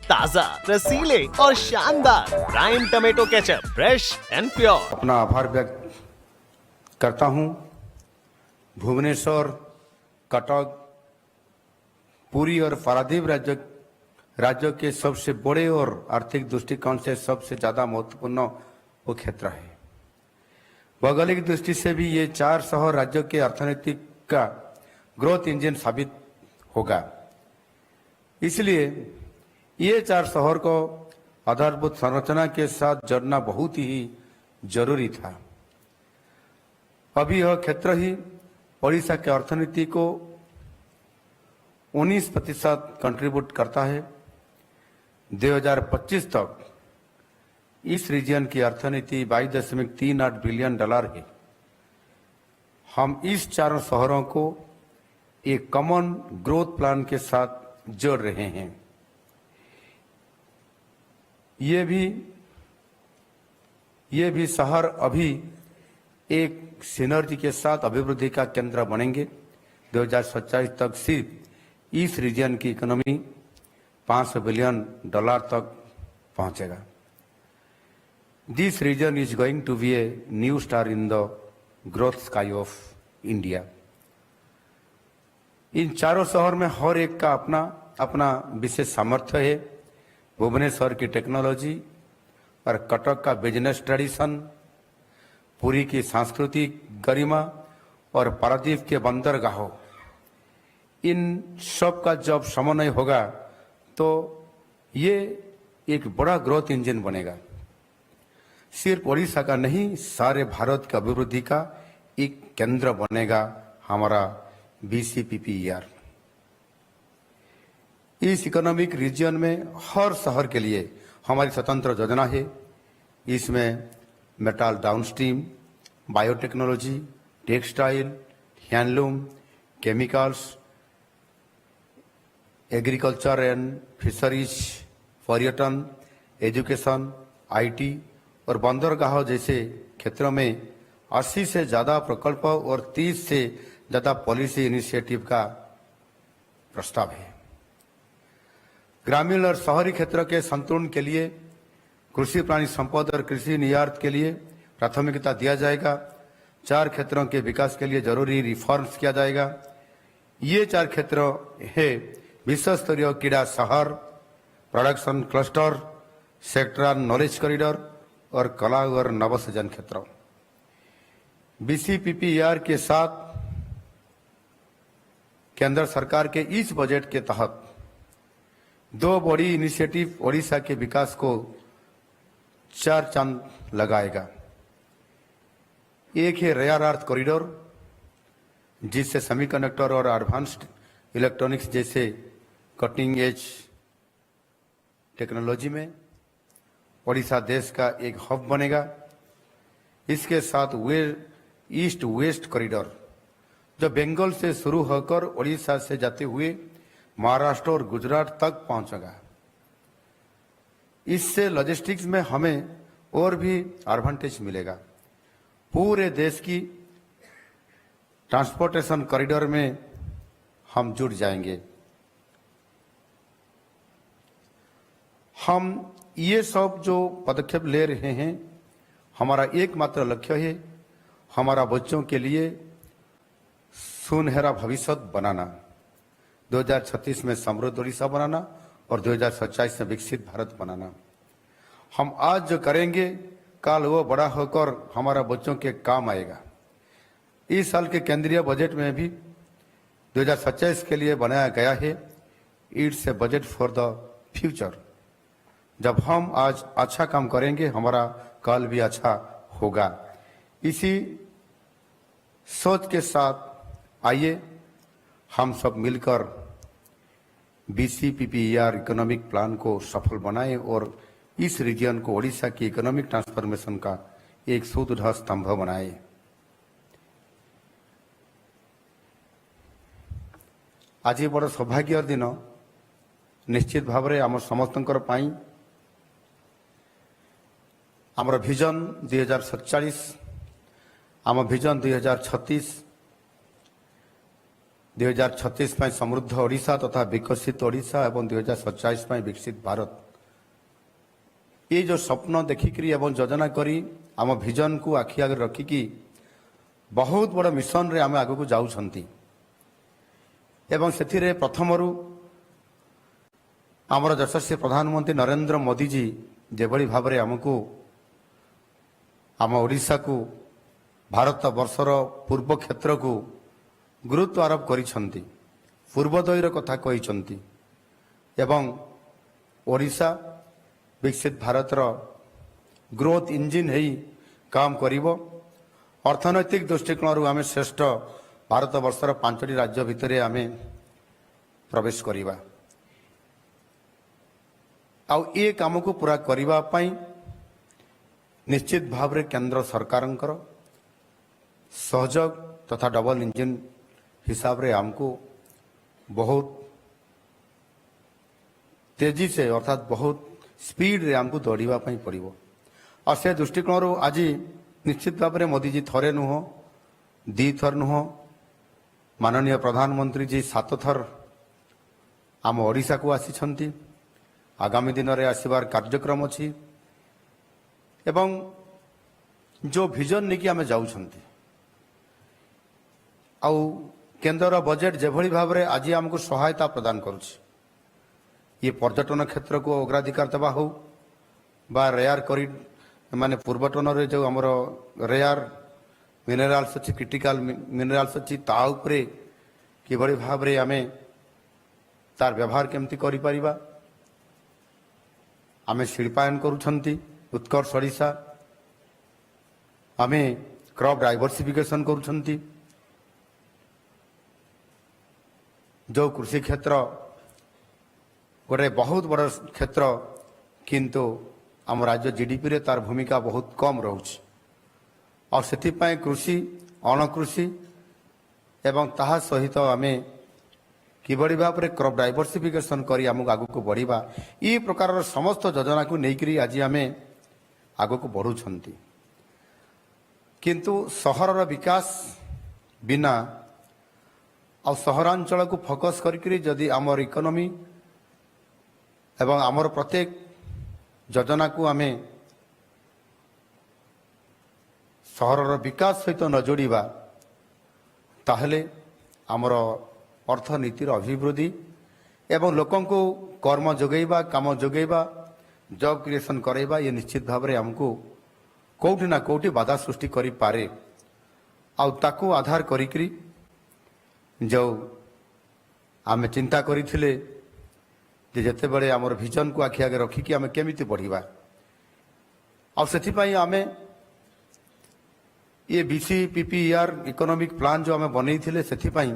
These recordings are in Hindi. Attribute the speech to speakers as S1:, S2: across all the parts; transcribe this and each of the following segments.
S1: ताजा, रसीले और शानदार prime tomato ketchup, fresh and pure.
S2: अपना आभार व्यक्त करता हूं भुवनेश्वर, कटक, पुरी और पारादीप राज्यों के सबसे बड़े और आर्थिक दृष्टिकोण से सबसे ज्यादा महत्वपूर्ण वो क्षेत्र है। भौगोलिक दृष्टि से भी ये 4 शहर राज्यों के अर्थनीति का ग्रोथ इंजन साबित होगा। इसलिए ये 4 शहर को आधारभूत संरचना के साथ जोड़ना बहुत ही जरूरी था। अभी यह क्षेत्र ही ओडिशा के अर्थनीति को 19% कंट्रीब्यूट करता है। 2025 तक इस रीजन की अर्थनीति $22.38 बिलियन है। हम इस 4 शहरों को एक कॉमन ग्रोथ प्लान के साथ जोड़ रहे हैं। ये भी शहर अभी एक सिनर्जी के साथ अभिवृद्धि का केंद्र बनेंगे। 2027 तक सिर्फ इस रीजन की इकोनॉमी $500 बिलियन तक पहुंचेगा। This region is going to be a new star in the growth sky of India. इन 4 शहर में हर एक का अपना अपना विशेष सामर्थ्य है। भुवनेश्वर की टेक्नोलॉजी और कटक का बिजनेस ट्रेडिशन, पुरी की सांस्कृतिक गरिमा और पारादीप के बंदरगाहों, इन सब का जब समन्वय होगा तो ये एक बड़ा ग्रोथ इंजन बनेगा। सिर्फ ओडिशा का नहीं, सारे भारत की अभिवृद्धि का एक केंद्र बनेगा हमारा BCPPER। इस इकोनॉमिक रीजन में हर शहर के लिए हमारी स्वतंत्र योजना है। इसमें metal downstream, biotechnology, textile, handloom, chemicals, agriculture and fisheries, पर्यटन, एजुकेशन, IT और बंदरगाह जैसे क्षेत्रों में 80 से ज्यादा प्रकल्प और 30 से ज्यादा पॉलिसी इनिशिएटिव का प्रस्ताव है। ग्रामीण और शहरी क्षेत्र के संतुलन के लिए कृषि प्राणी संपद और कृषि निर्यात के लिए प्राथमिकता दिया जाएगा। 4 क्षेत्रों के विकास के लिए जरूरी रिफॉर्म्स किया जाएगा। ये 4 क्षेत्र है विश्व स्तरीय क्रीड़ा शहर, production cluster, sectoral knowledge corridor और कला और नवसृजन क्षेत्र। BCPPER के साथ केंद्र सरकार के इस बजट के तहत 2 बड़ी इनिशिएटिव ओडिशा के विकास को 4 चांद लगाएगा। एक है रेयर अर्थ कॉरिडोर, जिससे सेमीकंडक्टर और एडवांस्ड इलेक्ट्रॉनिक्स जैसे कटिंग एज टेक्नोलॉजी में ओडिशा देश का एक हब बनेगा। इसके साथ ईस्ट वेस्ट कॉरिडोर, जो बंगाल से शुरू होकर ओडिशा से जाते हुए महाराष्ट्र और गुजरात तक पहुंचेगा। इससे लॉजिस्टिक्स में हमें और भी एडवांटेज मिलेगा। पूरे देश की ट्रांसपोर्टेशन कॉरिडोर में हम जुड़ जाएंगे। हम ये सब जो पदक्षेप ले रहे हैं, हमारा एकमात्र लक्ष्य है हमारा बच्चों के लिए सुनहरा भविष्य बनाना, 2036 में समृद्ध ओडिशा बनाना और 2027 में विकसित भारत बनाना। हम आज जो करेंगे कल वो बड़ा होकर हमारा बच्चों के काम आएगा। इस साल के केंद्रीय बजट में भी 2027 के लिए बनाया गया है it's a budget for the future. जब हम आज अच्छा काम करेंगे हमारा कल भी अच्छा होगा। इसी सोच के साथ आइए हम सब मिलकर BCPPER इकोनॉमिक प्लान को सफल बनाएं और इस रीजन को ओडिशा की इकोनॉमिक ट्रांसफॉर्मेशन का एक सुदृढ़ स्तंभ बनाएं। आज बड़ सौभाग्य दिन निश्चित भाव में आम समस्तंकर पाई आमर विजन 2047 आम विजन 2036 2036 ପାଇଁ ସମୃଦ୍ଧ ଓଡ଼ିଶା ତଥା ବିକଶିତ ଓଡ଼ିଶା ଏବଂ 2047 ପାଇଁ ବିକଶିତ ଭାରତ ये जो स्वप्न देखिकी एवं योजना करी आम विजन को आखि आगे रखिकी बहुत बड़ मिशन रे आम आगू जाऊँ एवं से प्रथमरू आमर यशस्वी प्रधानमंत्री नरेंद्र मोदी जी जेभली भाव में आमको आम ओडिशा को भारत वर्षर पूर्व क्षेत्र को गुरुत्व आरोप करिसेंती पूर्वोदयर कथा कहिसेंती एवं ओडिशा विकसित भारतर ग्रोथ इंजिन है काम करिवो अर्थनैतिक दृष्टिकोण आम श्रेष्ठ भारत वर्षर 5टी राज्य भितर आम प्रवेश करिबा आउ ये काम को पूरा करिबा पई निश्चित भाव रे केंद्र सरकारंकर सहयोग तथा डबल इंजिन हिसाब रे हमको बहुत तेजी से अर्थात बहुत स्पीड रे हमको दौड़ापी पड़ो और से दृष्टिकोण आज निश्चित भाव में मोदी जी थरे नुह दी थर नुह माननीय प्रधानमंत्री जी 7 थर आम ओडिशा को आसी आगामी दिन में आसबार कार्यक्रम अच्छी एवं जो विजन नहीं कि आम जाऊँ आउ केंद्र बजेट जेभली भाव में आज आमको सहायता प्रदान करुच्ची ये पर्यटन क्षेत्र को अग्राधिकार देवा हो बा रेयर करी माने पूर्वटन रे जो हमर रेयर मिनराल्स अच्छी क्रिटिकल मिनराल्स अच्छी ता उपरे किभली भाव रे आमे तार व्यवहार केमती करि परिबा आमे शिल्पायन करूछंती उत्कर्ष ओडिशा आमे क्रॉप डाइवर्सिफिकेशन करूछंती जो कृषि क्षेत्र गोटे बहुत बड़ क्षेत्र किंतु आम राज्य जीडीपी रे तार भूमिका बहुत कम रोचे और से कृषि अणकृषि एवं ताहा सहित आमे किभली भाव में क्रॉप डाइवर्सिफिकेशन करी आमको आगु को बढ़िबा ये प्रकार समस्त योजना को लेकरी आज आमे आगु को बढ़ुछंती किंतु सहरर विकास बिना आ सहरांचल को फोकस करी जदि आमर इकोनॉमी एवं आमर प्रत्येक योजना को आमे सहरर विकास सहित न जोड़िबा ताहले आमर अर्थनीतिर अभिवृद्धि एवं लोकों को कर्म जोगेबा काम जोगेबा जॉब क्रिएशन करेबा ये निश्चित भाव में हमको कोठी ना कोठी बाधा सृष्टि करि पारे आउ ताकू आधार करिकरी जो आमे चिंता करिथिले जिते बड़े आमर विजन को आखि आगे रखिकी आमे केमिति बढ़िबा और सेथिपाई आमे ये बीसीपीपीआर इकोनॉमिक प्लान जो आमे बनै थिले सेथिपाई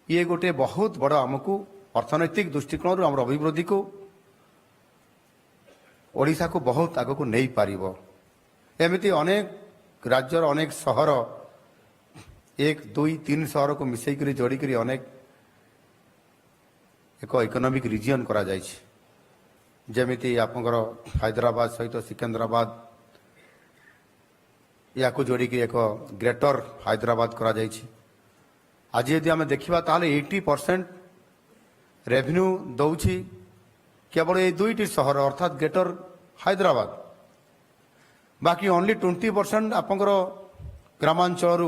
S2: ये गोटे बहुत बड़ आमको अर्थनैतिक दृष्टिकोण आम अभिवृद्धि को ओडिशा को बहुत आग को नहीं पारिबो एमिति अनेक राज्यर अनेक सहर 1 2 3 सहर को मिसेकरी जोड़िकी अनेक एक इकोनॉमिक रिजियन करा जायछि जेमिति आपनकर हैदराबाद सहित सिकंदराबाद या को जोड़िकी एक ग्रेटर हैदराबाद करा जायछि आज यदि आम देखा ताहले 80% रेवेन्यू दौछि केवल ये 2टी सहर अर्थात ग्रेटर हैदराबाद बाकी ओनली 20% आपनकर ग्रामांचल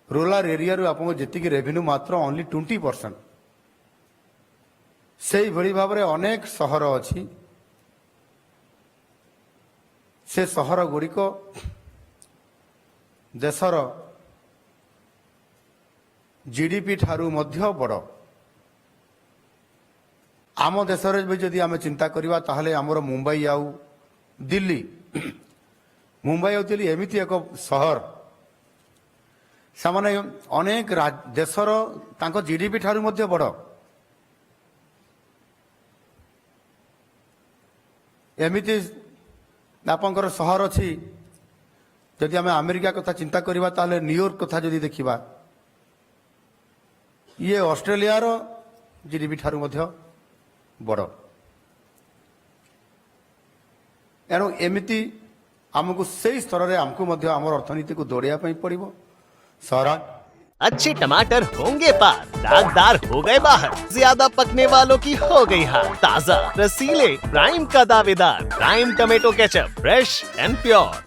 S2: रूरल एरिया रू आपको जी रेवेन्यू मात्र ओनली 20% से भली भाव में अनेक सहर अच्छी से सहर गुड़िक देशर जीडीपी ठारू मध्य बड़ आम देश भी जदि आम चिंता करवा ताहले आमर मुंबई आउ दिल्ली मुंबई आउ दिल्ली एमिति एक सहर सामान्य अनेक देशर तांको जीडीपी ठारू मध्य बड़ एमिति आपंकर सहर अच्छी जदि आम अमेरिका कथा चिंता करवा ताहले न्यूयॉर्क कथा जदि देखिबा ये ऑस्ट्रेलिया रो जीडीपी ठारू मध्य बड़ एणु एमिति आमको से स्तर में आमको आम अर्थनीति को दौड़ाई पड़ो सहरा
S1: अच्छे टमाटर होंगे पार, दागदार हो गए बाहर, ज्यादा पकने वालों की हो गई हार। ताजा रसीले प्राइम का दावेदार, prime tomato ketchup, fresh and pure.